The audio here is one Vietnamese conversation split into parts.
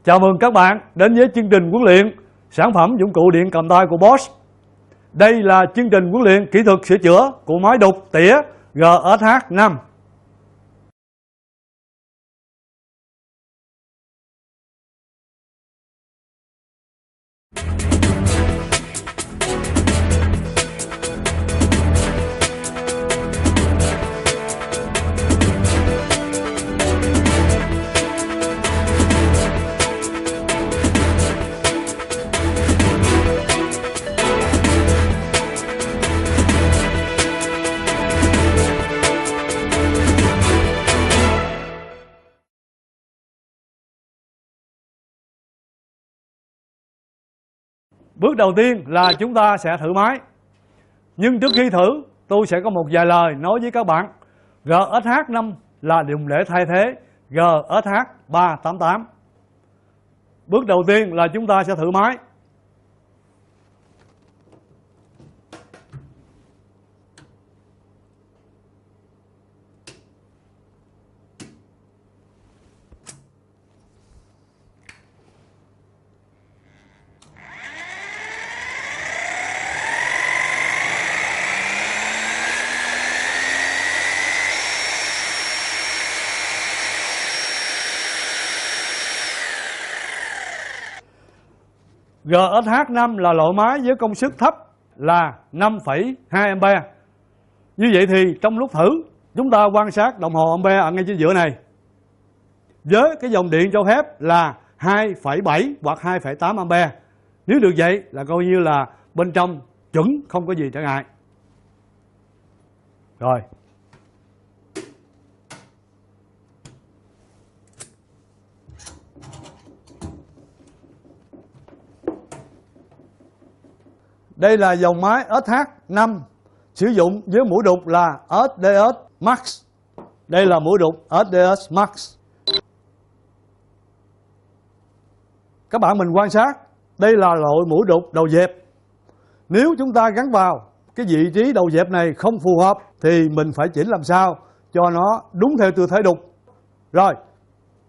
Chào mừng các bạn đến với chương trình huấn luyện sản phẩm dụng cụ điện cầm tay của Bosch. Đây là chương trình huấn luyện kỹ thuật sửa chữa của máy đục tỉa GSH5. Bước đầu tiên là chúng ta sẽ thử máy. Nhưng trước khi thử, tôi sẽ có một vài lời nói với các bạn. GSH5 là dùng để thay thế GSH388. Bước đầu tiên là chúng ta sẽ thử máy. GSH5 là loại máy với công suất thấp là 5,2A. Như vậy thì trong lúc thử, chúng ta quan sát đồng hồ ampe ở ngay trên giữa này. Với cái dòng điện cho phép là 2,7 hoặc 2,8A. Nếu được vậy là coi như là bên trong chuẩn, không có gì trở ngại. Rồi. Đây là dòng máy SH5 sử dụng với mũi đục là SDS Max. Đây là mũi đục SDS Max. Các bạn mình quan sát, đây là loại mũi đục đầu dẹp. Nếu chúng ta gắn vào cái vị trí đầu dẹp này không phù hợp thì mình phải chỉnh làm sao cho nó đúng theo tư thế đục. Rồi,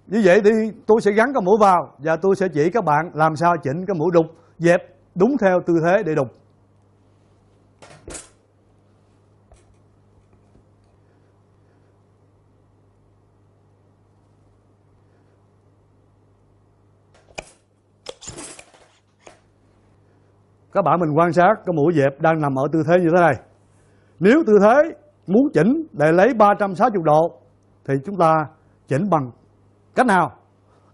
như vậy thì tôi sẽ gắn cái mũi vào và tôi sẽ chỉ các bạn làm sao chỉnh cái mũi đục dẹp đúng theo tư thế để đục. Các bạn mình quan sát cái mũi dẹp đang nằm ở tư thế như thế này. Nếu tư thế muốn chỉnh để lấy 360 độ thì chúng ta chỉnh bằng cách nào?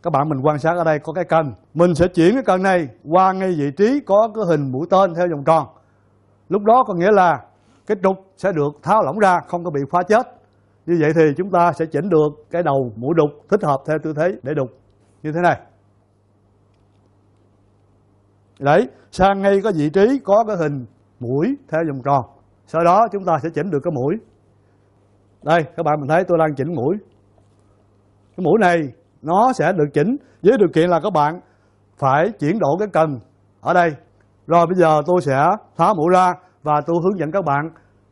Các bạn mình quan sát ở đây có cái cần. Mình sẽ chuyển cái cần này qua ngay vị trí có cái hình mũi tên theo vòng tròn. Lúc đó có nghĩa là cái trục sẽ được tháo lỏng ra, không có bị khóa chết. Như vậy thì chúng ta sẽ chỉnh được cái đầu mũi đục thích hợp theo tư thế để đục như thế này. Đấy, sang ngay có vị trí có cái hình mũi theo vòng tròn. Sau đó chúng ta sẽ chỉnh được cái mũi. Đây, các bạn mình thấy tôi đang chỉnh mũi. Cái mũi này nó sẽ được chỉnh với điều kiện là các bạn phải chuyển đổi cái cần ở đây. Rồi bây giờ tôi sẽ tháo mũi ra và tôi hướng dẫn các bạn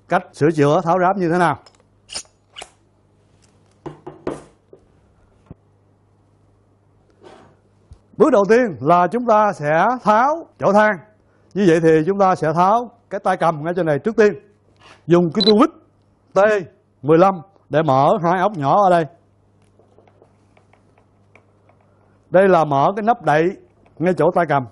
cách sửa chữa tháo ráp như thế nào. Bước đầu tiên là chúng ta sẽ tháo chổi than. Như vậy thì chúng ta sẽ tháo cái tay cầm ngay trên này trước tiên. Dùng cái tua vít T15 để mở hai ốc nhỏ ở đây. Đây là mở cái nắp đậy ngay chỗ tay cầm.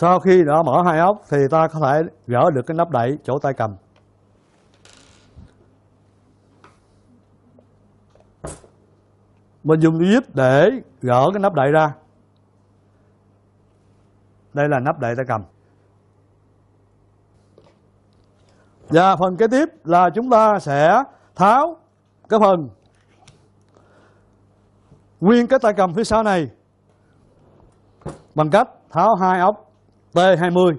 Sau khi đã mở hai ốc thì ta có thể gỡ được cái nắp đậy chỗ tay cầm. Mình dùng dây vít để gỡ cái nắp đậy ra. Đây là nắp đậy tay cầm. Và phần kế tiếp là chúng ta sẽ tháo cái phần nguyên cái tay cầm phía sau này bằng cách tháo hai ốc T20.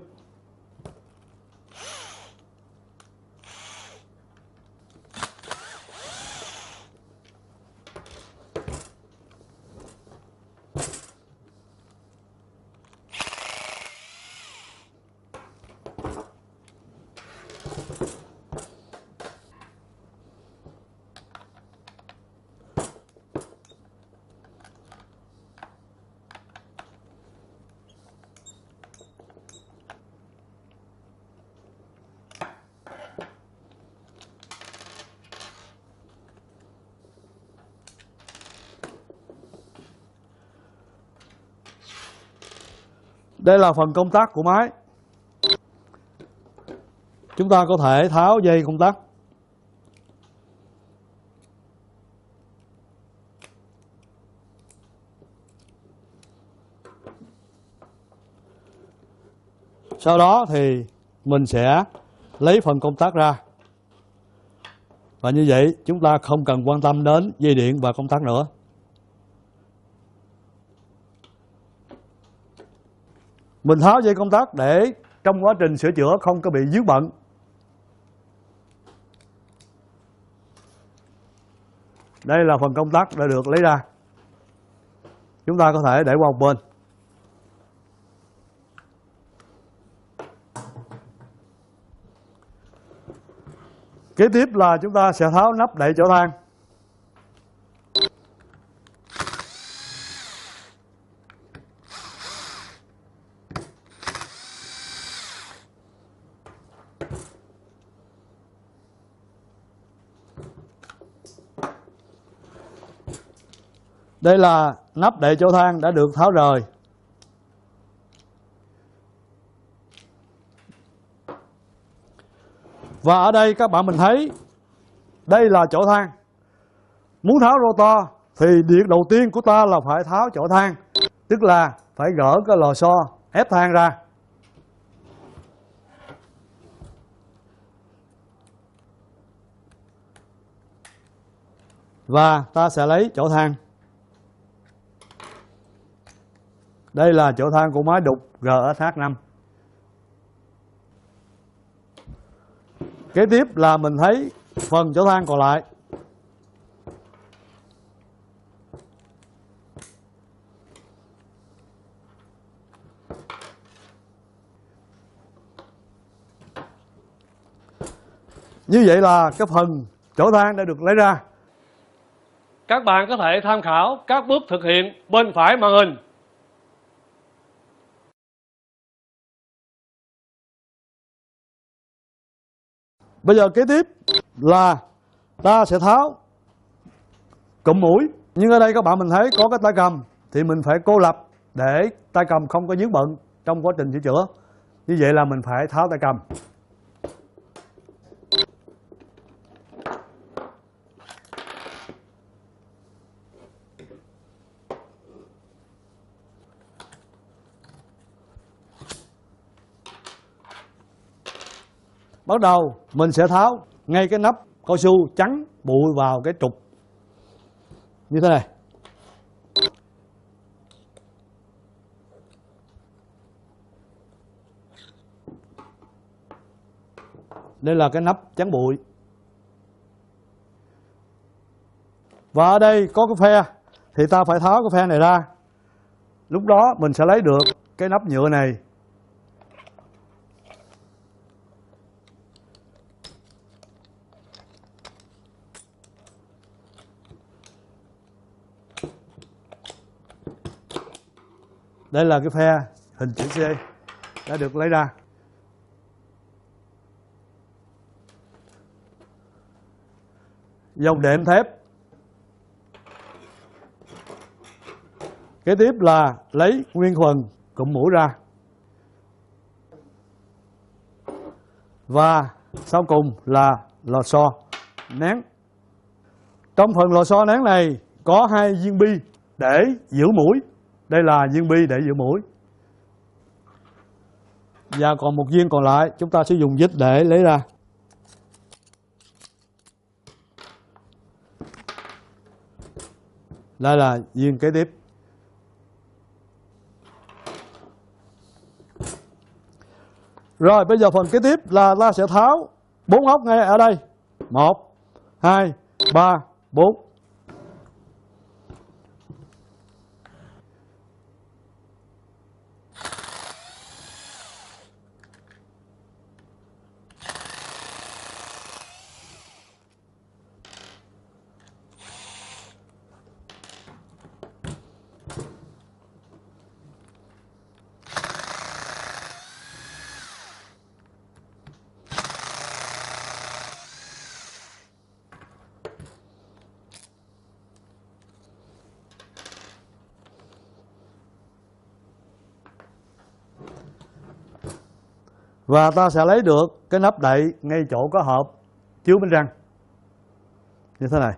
Đây là phần công tắc của máy. Chúng ta có thể tháo dây công tắc. Sau đó thì mình sẽ lấy phần công tắc ra. Và như vậy chúng ta không cần quan tâm đến dây điện và công tắc nữa. Mình tháo dây công tắc để trong quá trình sửa chữa không có bị vướng bận. Đây là phần công tắc đã được lấy ra. Chúng ta có thể để qua một bên. Kế tiếp là chúng ta sẽ tháo nắp đậy chảo than. Đây là nắp đậy chảo than đã được tháo rời. Và ở đây các bạn mình thấy đây là chảo than. Muốn tháo rotor thì việc đầu tiên của ta là phải tháo chảo than, tức là phải gỡ cái lò xo ép than ra. Và ta sẽ lấy chảo than. Đây là chảo than của máy đục GSH5. Kế tiếp là mình thấy phần chảo than còn lại. Như vậy là cái phần chảo than đã được lấy ra. Các bạn có thể tham khảo các bước thực hiện bên phải màn hình. Bây giờ kế tiếp là ta sẽ tháo cụm mũi. Nhưng ở đây các bạn mình thấy có cái tay cầm thì mình phải cô lập để tay cầm không có vướng bận trong quá trình sửa chữa. Như vậy là mình phải tháo tay cầm. Bắt đầu mình sẽ tháo ngay cái nắp cao su chắn bụi vào cái trục như thế này. Đây là cái nắp chắn bụi. Và ở đây có cái phe thì ta phải tháo cái phe này ra. Lúc đó mình sẽ lấy được cái nắp nhựa này. Đây là cái phe hình chữ C đã được lấy ra. Dòng đệm thép. Kế tiếp là lấy nguyên phần cụm mũi ra. Và sau cùng là lò xo nén. Trong phần lò xo nén này có 2 viên bi để giữ mũi. Đây là viên bi để giữ mũi. Và còn một viên còn lại chúng ta sẽ dùng vít để lấy ra. Đây là viên kế tiếp. Rồi bây giờ phần kế tiếp là ta sẽ tháo 4 ốc ngay ở đây. 1, 2, 3, 4. Và ta sẽ lấy được cái nắp đậy ngay chỗ có hộp chứa bánh răng như thế này.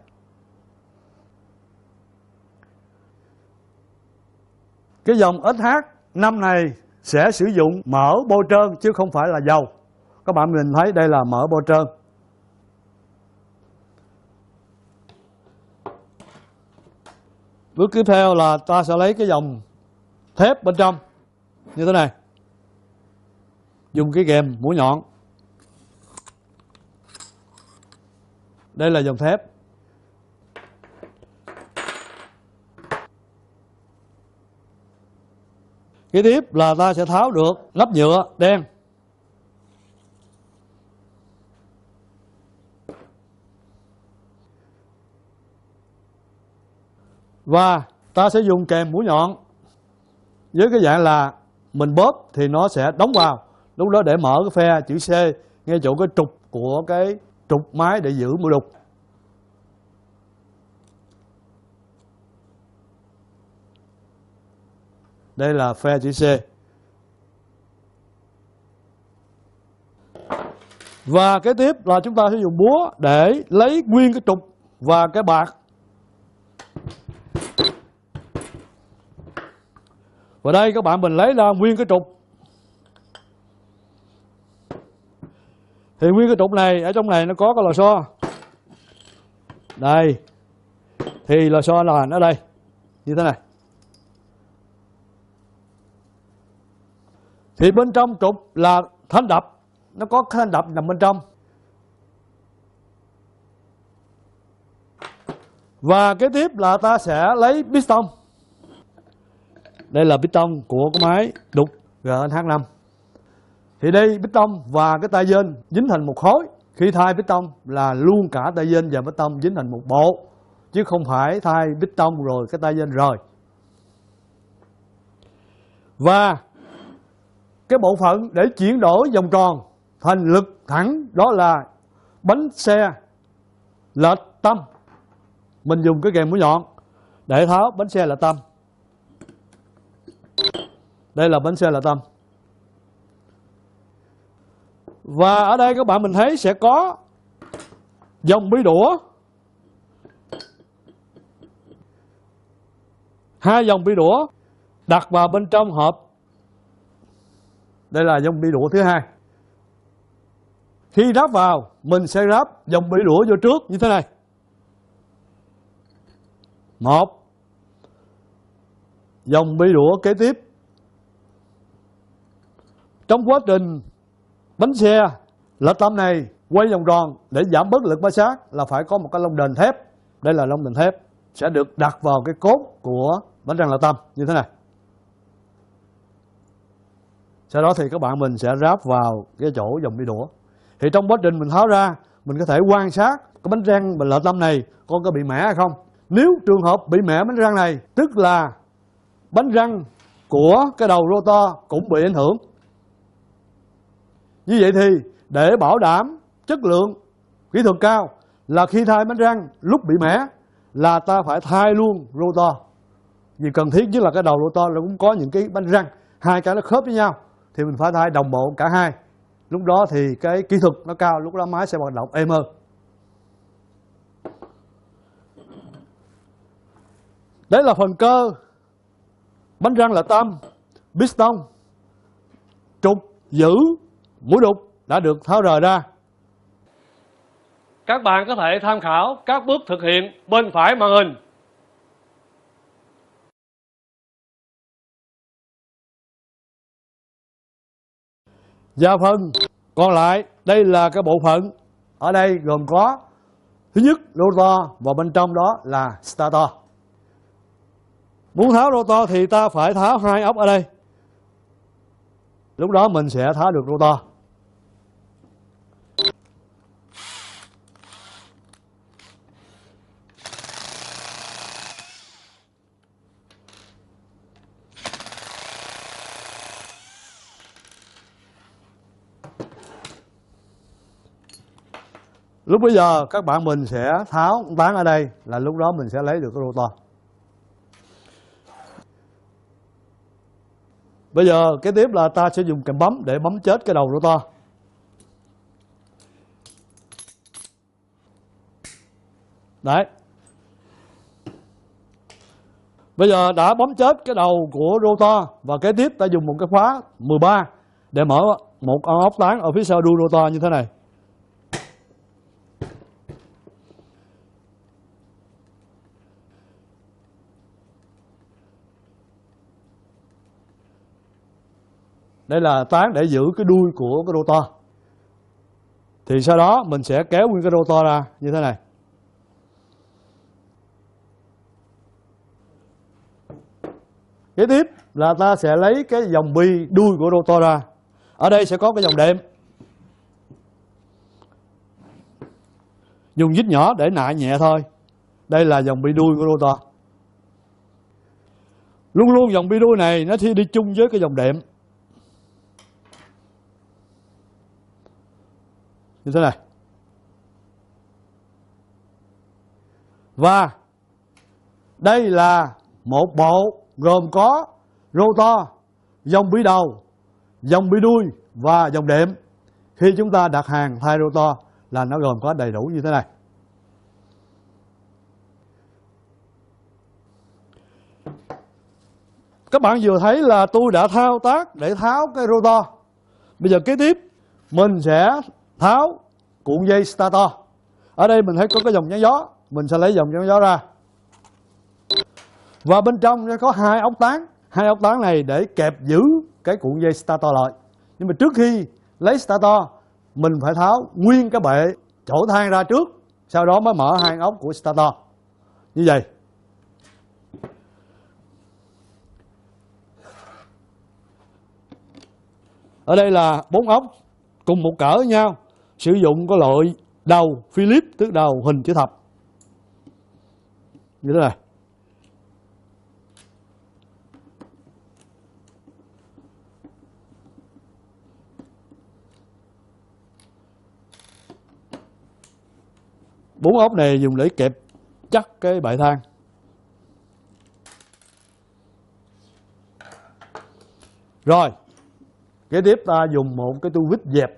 Cái dòng XH5 này sẽ sử dụng mỡ bôi trơn chứ không phải là dầu. Các bạn nhìn thấy đây là mỡ bôi trơn. Bước tiếp theo là ta sẽ lấy cái dòng thép bên trong như thế này, dùng cái kềm mũi nhọn. Đây là dòng thép. Kế tiếp là ta sẽ tháo được nắp nhựa đen. Và ta sẽ dùng kềm mũi nhọn với cái dạng là mình bóp thì nó sẽ đóng vào. Lúc đó để mở cái phe chữ C ngay chỗ cái trục của cái trục máy để giữ mũi đục. Đây là phe chữ C. Và kế tiếp là chúng ta sẽ dùng búa để lấy nguyên cái trục và cái bạc. Và đây các bạn mình lấy ra nguyên cái trục. Thì nguyên cái trục này, ở trong này nó có cái lò xo. Đây. Thì lò xo là ở đây. Như thế này. Thì bên trong trục là thanh đập. Nó có thanh đập nằm bên trong. Và kế tiếp là ta sẽ lấy piston. Đây là piston của cái máy đục GNH5. Thì đây piston và cái tay dên dính thành một khối. Khi thay piston là luôn cả tay dên và piston dính thành một bộ, chứ không phải thay piston rồi cái tay dên rời. Và cái bộ phận để chuyển đổi vòng tròn thành lực thẳng đó là bánh xe lệch tâm. Mình dùng cái kềm mũi nhọn để tháo bánh xe lệch tâm. Đây là bánh xe lệch tâm. Và ở đây các bạn mình thấy sẽ có dòng bi đũa. 2 dòng bi đũa đặt vào bên trong hộp. Đây là dòng bi đũa thứ 2. Khi ráp vào, mình sẽ ráp dòng bi đũa vô trước như thế này. 1. Dòng bi đũa kế tiếp. Trong quá trình bánh xe lệch tâm này quay vòng tròn để giảm bớt lực ma sát là phải có một cái lông đền thép. Đây là lông đền thép sẽ được đặt vào cái cốt của bánh răng lệch tâm như thế này. Sau đó thì các bạn mình sẽ ráp vào cái chỗ dòng bi đũa. Thì trong quá trình mình tháo ra, mình có thể quan sát cái bánh răng mình lệch tâm này có bị mẻ hay không. Nếu trường hợp bị mẻ bánh răng này, tức là bánh răng của cái đầu rotor cũng bị ảnh hưởng. Như vậy thì để bảo đảm chất lượng kỹ thuật cao là khi thay bánh răng lúc bị mẻ là ta phải thay luôn rotor. Vì cần thiết nhất là cái đầu rotor nó cũng có những cái bánh răng, 2 cái nó khớp với nhau thì mình phải thay đồng bộ cả hai. Lúc đó thì cái kỹ thuật nó cao, lúc đó máy sẽ hoạt động êm hơn. Đấy là phần cơ bánh răng lệch tâm, piston, trục giữ mũi đục đã được tháo rời ra. Các bạn có thể tham khảo các bước thực hiện bên phải màn hình. Và phần còn lại, đây là cái bộ phận. Ở đây gồm có thứ nhất rotor và bên trong đó là stator. Muốn tháo rotor thì ta phải tháo 2 ốc ở đây. Lúc đó mình sẽ tháo được rotor. Lúc bây giờ các bạn mình sẽ tháo tán ở đây là lúc đó mình sẽ lấy được cái rotor. Bây giờ kế tiếp là ta sẽ dùng kềm bấm để bấm chết cái đầu rotor. Đấy. Bây giờ đã bấm chết cái đầu của rotor, và kế tiếp ta dùng một cái khóa 13 để mở một con ốc tán ở phía sau đuôi rotor như thế này. Đây là tán để giữ cái đuôi của cái rotor. Thì sau đó mình sẽ kéo nguyên cái rotor ra như thế này. Kế tiếp là ta sẽ lấy cái dòng bi đuôi của rotor ra. Ở đây sẽ có cái dòng đệm. Dùng vít nhỏ để nại nhẹ thôi. Đây là dòng bi đuôi của rotor. Luôn luôn dòng bi đuôi này nó đi chung với cái dòng đệm. Như thế này. Và đây là một bộ gồm có rotor, dòng bi đầu, dòng bi đuôi và dòng đệm. Khi chúng ta đặt hàng thay rotor là nó gồm có đầy đủ như thế này. Các bạn vừa thấy là tôi đã thao tác để tháo cái rotor. Bây giờ kế tiếp mình sẽ tháo cuộn dây starter. Ở đây mình thấy có cái dòng chắn gió, mình sẽ lấy dòng chắn gió ra. Và bên trong nó có hai ốc tán. Hai ốc tán này để kẹp giữ cái cuộn dây starter lại. Nhưng mà trước khi lấy starter, mình phải tháo nguyên cái bệ chỗ than ra trước, sau đó mới mở hai ốc của starter. Như vậy. Ở đây là 4 ốc cùng một cỡ với nhau, sử dụng cái loại đầu Phillips, tức đầu hình chữ thập. Như thế này. Bốn ốc này dùng để kẹp chắc cái bệ than. Rồi, kế tiếp ta dùng một cái tua vít dẹp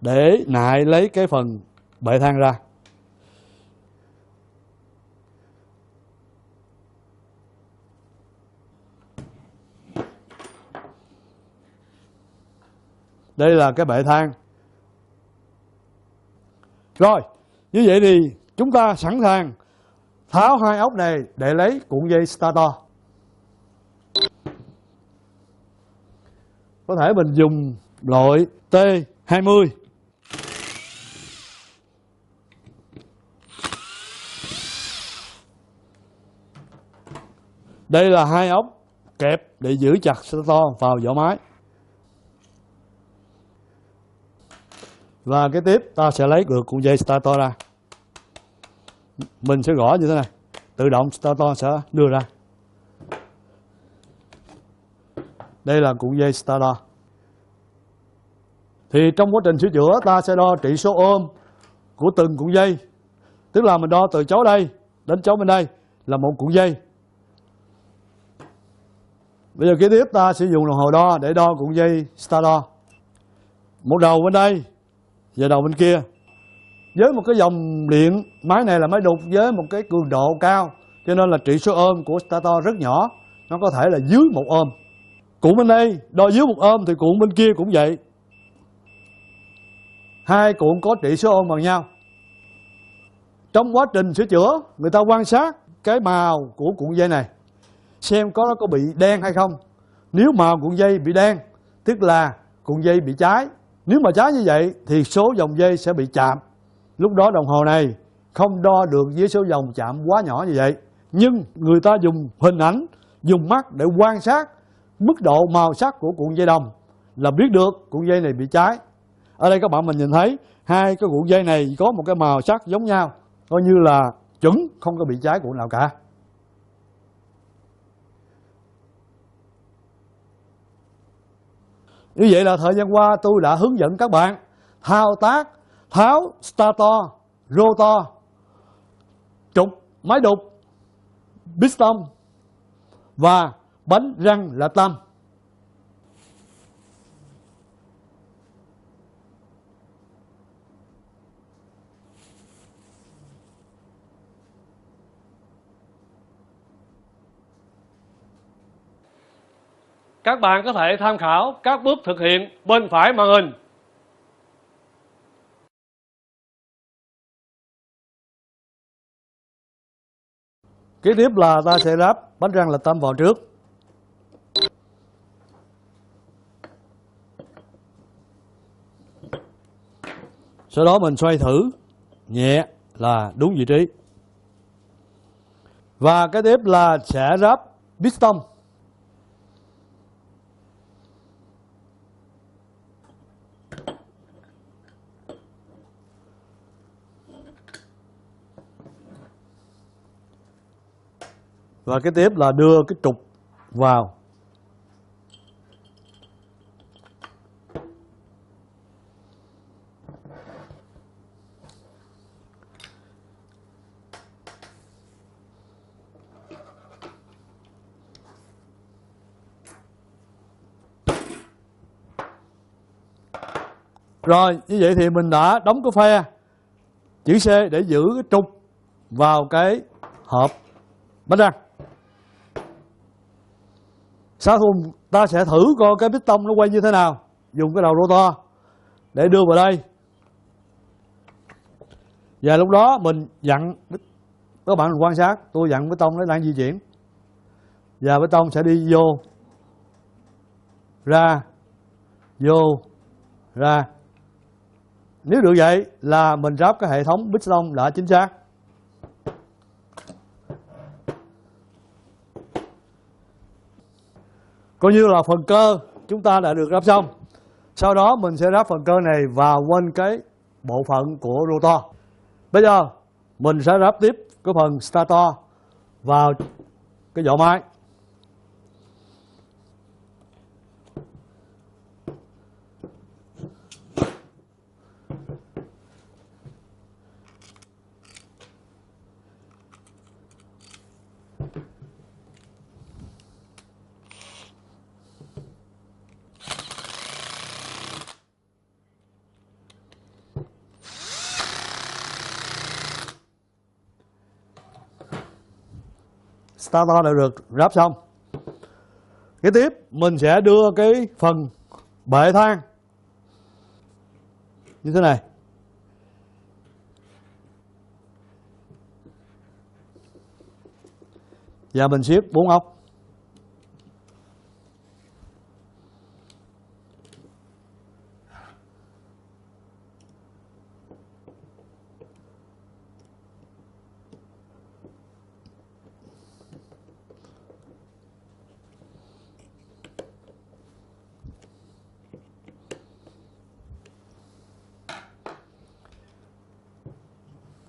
để nại lấy cái phần bệ than ra. Đây là cái bệ than. Rồi, như vậy thì chúng ta sẵn sàng tháo hai ốc này để lấy cuộn dây starter. Có thể mình dùng loại T20. Đây là hai ốc kẹp để giữ chặt starter vào vỏ máy. Và kế tiếp ta sẽ lấy được cuộn dây starter ra. Mình sẽ gõ như thế này, tự động starter sẽ đưa ra. Đây là cuộn dây starter. Thì trong quá trình sửa chữa ta sẽ đo trị số ôm của từng cuộn dây. Tức là mình đo từ chỗ đây đến chỗ bên đây là một cuộn dây. Bây giờ kế tiếp ta sẽ dùng đồng hồ đo để đo cuộn dây starter. Một đầu bên đây và đầu bên kia. Với một cái dòng điện, máy này là máy đục với một cái cường độ cao, cho nên là trị số ôm của starter rất nhỏ. Nó có thể là dưới 1 ôm. Cuộn bên đây đo dưới 1 ôm thì cuộn bên kia cũng vậy. Hai cuộn có trị số ôm bằng nhau. Trong quá trình sửa chữa, người ta quan sát cái màu của cuộn dây này, xem nó có bị đen hay không. Nếu màu cuộn dây bị đen, tức là cuộn dây bị cháy. Nếu mà cháy như vậy thì số dòng dây sẽ bị chạm. Lúc đó đồng hồ này không đo được với số dòng chạm quá nhỏ như vậy. Nhưng người ta dùng hình ảnh, dùng mắt để quan sát mức độ màu sắc của cuộn dây đồng là biết được cuộn dây này bị cháy. Ở đây các bạn mình nhìn thấy hai cái cuộn dây này có một cái màu sắc giống nhau, coi như là chuẩn, không có bị cháy cuộn nào cả. Như vậy là thời gian qua tôi đã hướng dẫn các bạn thao tác tháo starter, rotor, trục máy đục, piston và bánh răng là tâm. Các bạn có thể tham khảo các bước thực hiện bên phải màn hình. Kế tiếp là ta sẽ ráp bánh răng là tâm vào trước. Sau đó mình xoay thử nhẹ là đúng vị trí. Và cái tiếp là sẽ ráp piston. Và cái tiếp là đưa cái trục vào. Rồi, như vậy thì mình đã đóng cái phe chữ C để giữ cái trục vào cái hộp bánh răng. Sau cùng ta sẽ thử coi cái piston nó quay như thế nào. Dùng cái đầu rotor để đưa vào đây. Và lúc đó mình dặn, các bạn quan sát, tôi dặn piston nó đang di chuyển. Và piston sẽ đi vô, ra, vô, ra. Nếu được vậy là mình ráp cái hệ thống piston đã chính xác. Coi như là phần cơ chúng ta đã được ráp xong. Sau đó mình sẽ ráp phần cơ này vào quanh cái bộ phận của rotor. Bây giờ mình sẽ ráp tiếp cái phần stator vào cái vỏ máy. Stator đã được ráp xong. Kế tiếp mình sẽ đưa cái phần bệ thang như thế này. Và mình siết 4 ốc.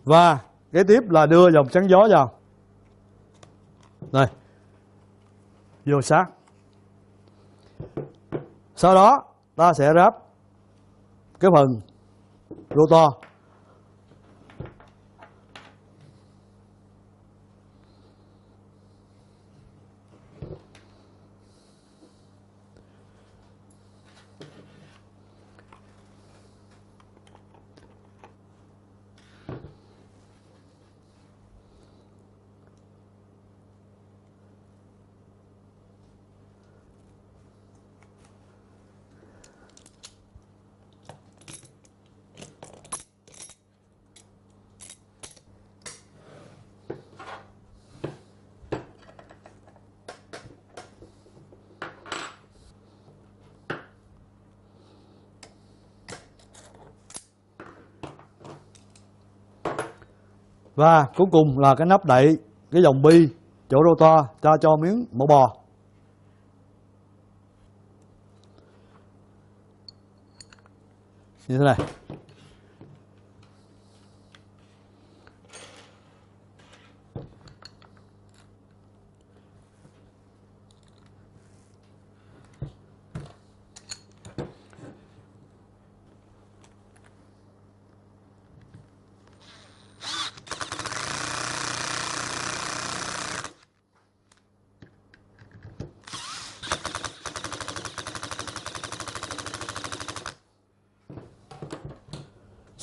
Và kế tiếp là đưa dòng chắn gió vào. Đây. Vô sát. Sau đó ta sẽ ráp cái phần rotor. Và cuối cùng là cái nắp đậy cái dòng bi chỗ rotor cho miếng mỡ bò. Như thế này.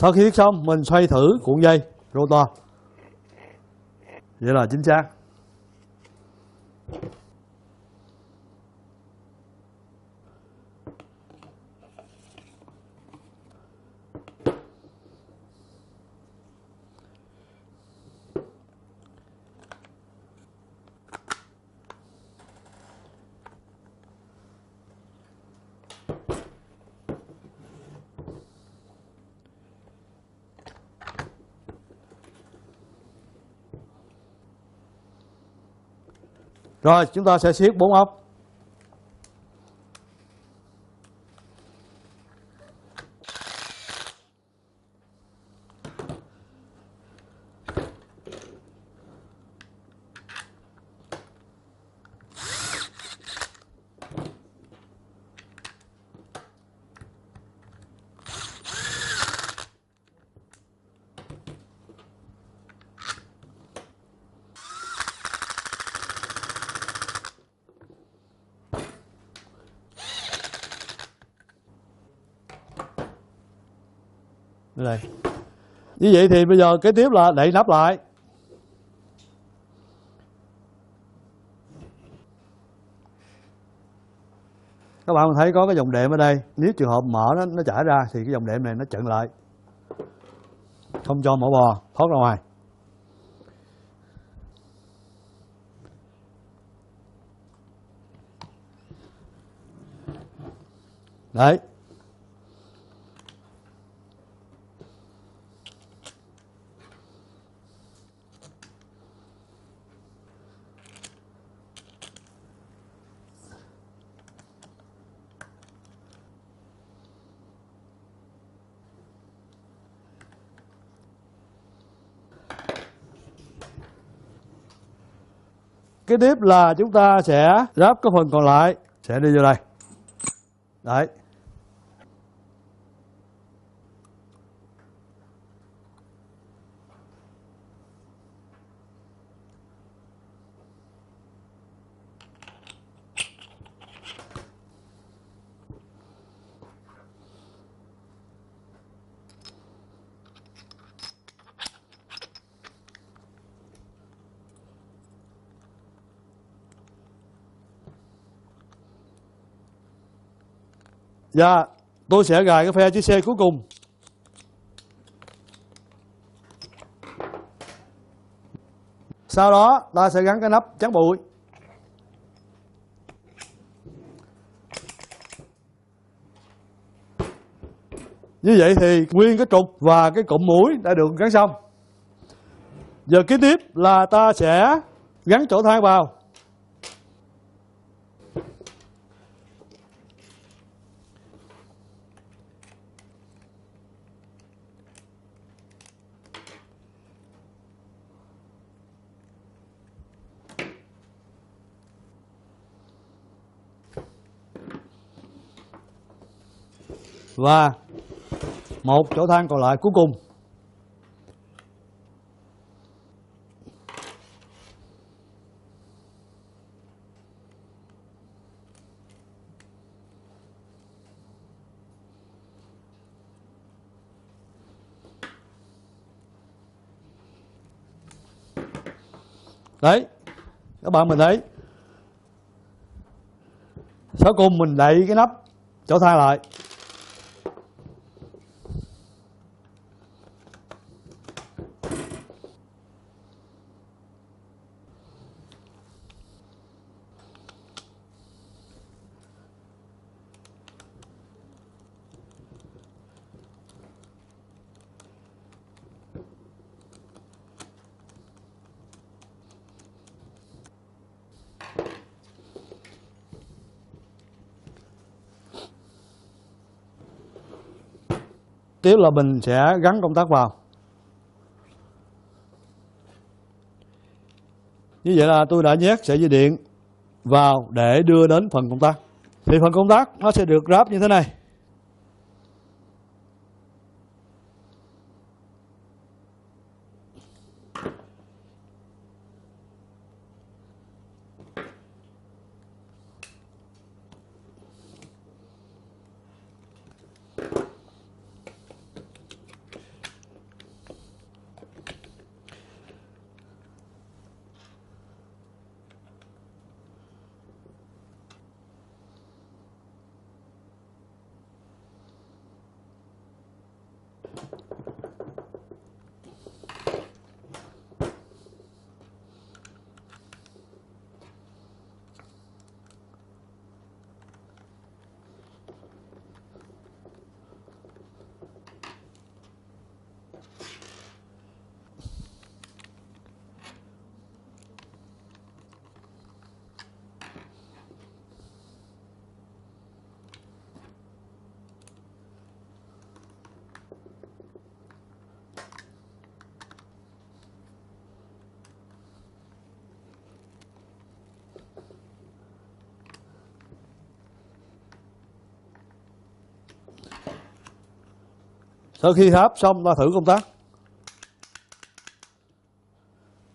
Sau khi viết xong mình xoay thử cuộn dây rotor. Vậy là chính xác. Rồi chúng ta sẽ siết 4 ốc. Đây. Như vậy thì bây giờ kế tiếp là đậy nắp lại. Các bạn thấy có cái dòng đệm ở đây. Nếu trường hợp mở nó chảy ra thì cái dòng đệm này nó chặn lại, không cho mỏ bò thoát ra ngoài. Đấy. Kế tiếp là chúng ta sẽ ráp cái phần còn lại, sẽ đi vô đây. Đấy. Và tôi sẽ gài cái phe chiếc xe cuối cùng. Sau đó ta sẽ gắn cái nắp chắn bụi. Như vậy thì nguyên cái trục và cái cụm mũi đã được gắn xong. Giờ kế tiếp là ta sẽ gắn chỗ thang vào. Và một chỗ thang còn lại cuối cùng. Đấy, các bạn mình thấy. Sau cùng mình đậy cái nắp chỗ thang lại. Tiếp là mình sẽ gắn công tắc vào. Như vậy là tôi đã nhét sợi dây điện vào để đưa đến phần công tắc. Thì phần công tắc nó sẽ được ráp như thế này. Sau khi hấp xong ta thử công tắc.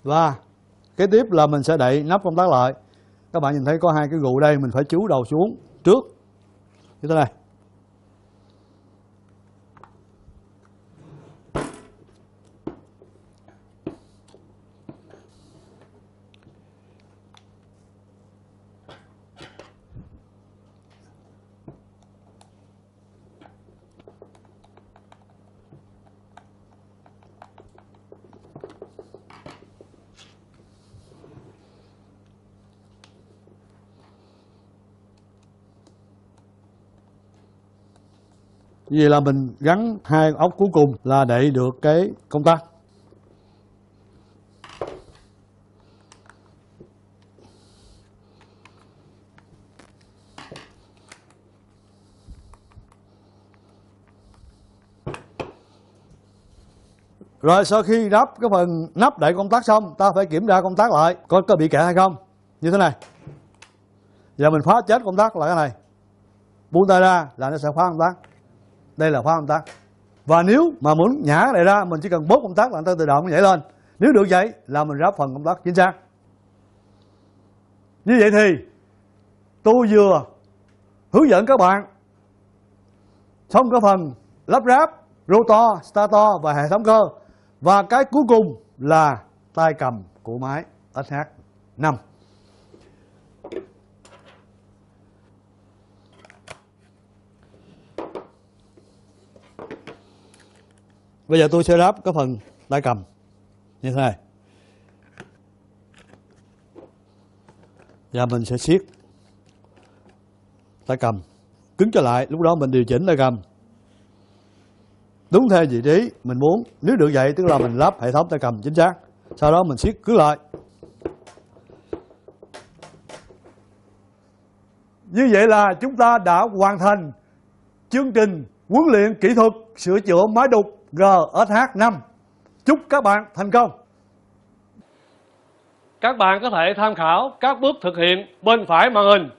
Và kế tiếp là mình sẽ đậy nắp công tắc lại. Các bạn nhìn thấy có hai cái gù đây, mình phải chú đầu xuống trước như thế này. Như vậy là mình gắn hai ốc cuối cùng là đậy được cái công tắc. Rồi sau khi đắp cái phần nắp đậy công tắc xong, ta phải kiểm tra công tắc lại coi có bị kẹt hay không. Như thế này. Giờ mình phá chết công tắc là cái này. Buông tay ra là nó sẽ phá công tắc. Đây là khóa công tắc. Và nếu mà muốn nhả cái này ra, mình chỉ cần bóp công tắc là nó tự động nó nhảy lên. Nếu được vậy là mình ráp phần công tắc chính xác. Như vậy thì tôi vừa hướng dẫn các bạn xong cái phần lắp ráp rotor, stator và hệ thống cơ. Và cái cuối cùng là tay cầm của máy SH5. Bây giờ tôi sẽ ráp cái phần tay cầm như thế này. Và mình sẽ siết tay cầm cứng trở lại. Lúc đó mình điều chỉnh tay cầm đúng theo vị trí mình muốn. Nếu được vậy tức là mình lắp hệ thống tay cầm chính xác. Sau đó mình siết cứng lại. Như vậy là chúng ta đã hoàn thành chương trình huấn luyện kỹ thuật sửa chữa máy đục GSH5. Chúc các bạn thành công. Các bạn có thể tham khảo các bước thực hiện bên phải màn hình.